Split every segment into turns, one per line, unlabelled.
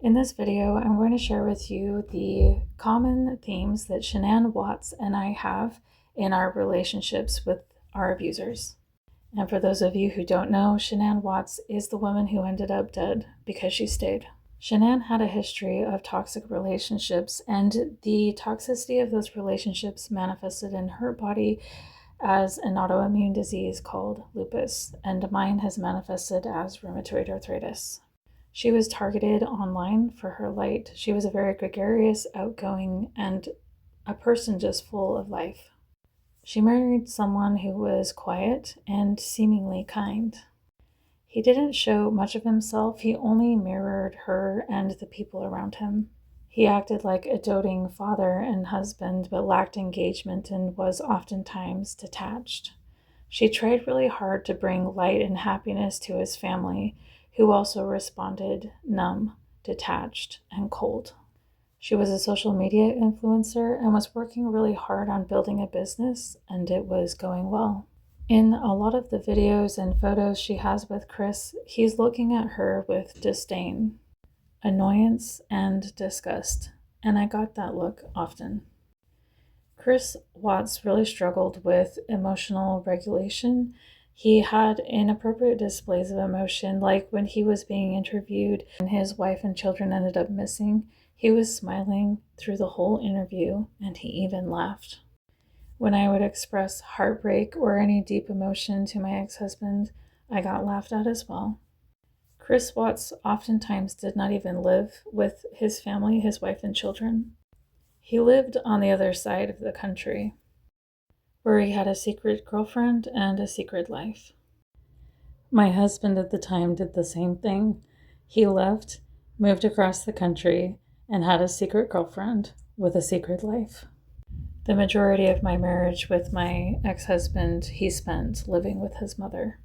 In this video, I'm going to share with you the common themes that Shanann Watts and I have in our relationships with our abusers. And for those of you who don't know, Shanann Watts is the woman who ended up dead because she stayed. Shanann had a history of toxic relationships, and the toxicity of those relationships manifested in her body as an autoimmune disease called lupus, and mine has manifested as rheumatoid arthritis. She was targeted online for her light. She was a very gregarious, outgoing, and a person just full of life. She married someone who was quiet and seemingly kind. He didn't show much of himself. He only mirrored her and the people around him. He acted like a doting father and husband, but lacked engagement and was oftentimes detached. She tried really hard to bring light and happiness to his family, who also responded numb, detached, and cold. She was a social media influencer and was working really hard on building a business, and it was going well. In a lot of the videos and photos she has with Chris, he's looking at her with disdain, annoyance, and disgust, and I got that look often. Chris Watts really struggled with emotional regulation. He had inappropriate displays of emotion, like when he was being interviewed and his wife and children ended up missing. He was smiling through the whole interview, and he even laughed. When I would express heartbreak or any deep emotion to my ex-husband, I got laughed at as well. Chris Watts oftentimes did not even live with his family, his wife and children. He lived on the other side of the country, where he had a secret girlfriend and a secret life. My husband at the time did the same thing. He left, moved across the country, and had a secret girlfriend with a secret life. The majority of my marriage with my ex-husband he spent living with his mother.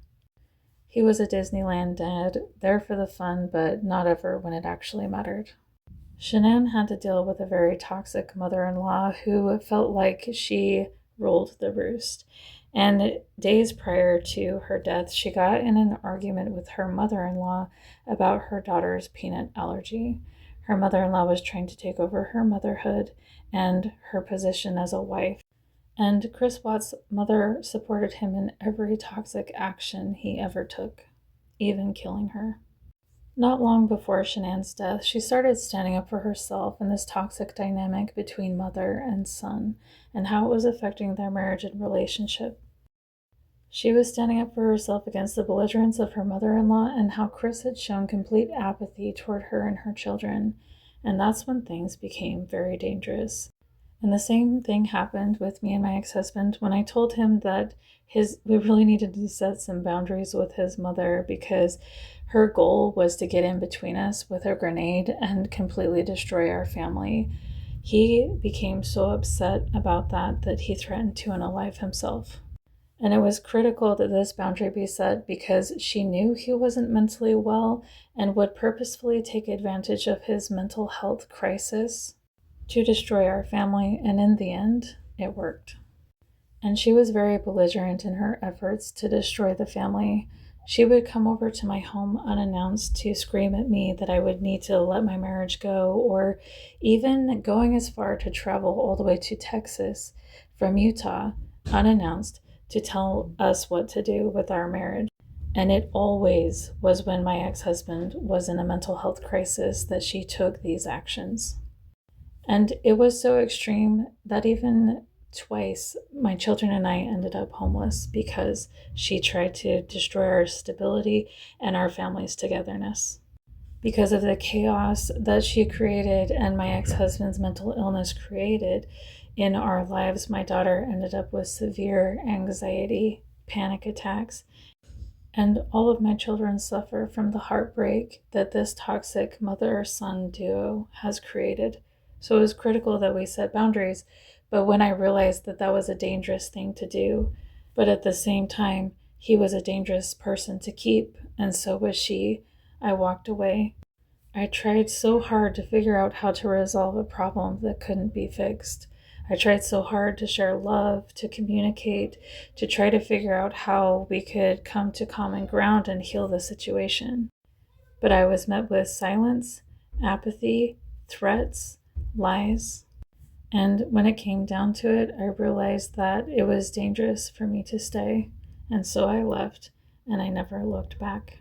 He was a Disneyland dad, there for the fun, but not ever when it actually mattered. Shanann had to deal with a very toxic mother-in-law who felt like she ruled the roost. And days prior to her death, she got in an argument with her mother-in-law about her daughter's peanut allergy. Her mother-in-law was trying to take over her motherhood and her position as a wife. And Chris Watts' mother supported him in every toxic action he ever took, even killing her. Not long before Shanann's death, she started standing up for herself in this toxic dynamic between mother and son, and how it was affecting their marriage and relationship. She was standing up for herself against the belligerence of her mother-in-law and how Chris had shown complete apathy toward her and her children, and that's when things became very dangerous. And the same thing happened with me and my ex-husband when I told him that we really needed to set some boundaries with his mother because her goal was to get in between us with a grenade and completely destroy our family. He became so upset about that he threatened to unalive himself. And it was critical that this boundary be set because she knew he wasn't mentally well and would purposefully take advantage of his mental health crisis to destroy our family, and in the end, it worked. And she was very belligerent in her efforts to destroy the family. She would come over to my home unannounced to scream at me that I would need to let my marriage go, or even going as far to travel all the way to Texas from Utah, unannounced, to tell us what to do with our marriage. And it always was when my ex-husband was in a mental health crisis that she took these actions. And it was so extreme that even twice my children and I ended up homeless because she tried to destroy our stability and our family's togetherness. Because of the chaos that she created and my ex-husband's mental illness created in our lives, my daughter ended up with severe anxiety, panic attacks, and all of my children suffer from the heartbreak that this toxic mother-son duo has created. So it was critical that we set boundaries, but when I realized that that was a dangerous thing to do, but at the same time, he was a dangerous person to keep, and so was she, I walked away. I tried so hard to figure out how to resolve a problem that couldn't be fixed. I tried so hard to share love, to communicate, to try to figure out how we could come to common ground and heal the situation. But I was met with silence apathy, threats, lies. And when it came down to it, I realized that it was dangerous for me to stay, and so I left, and I never looked back.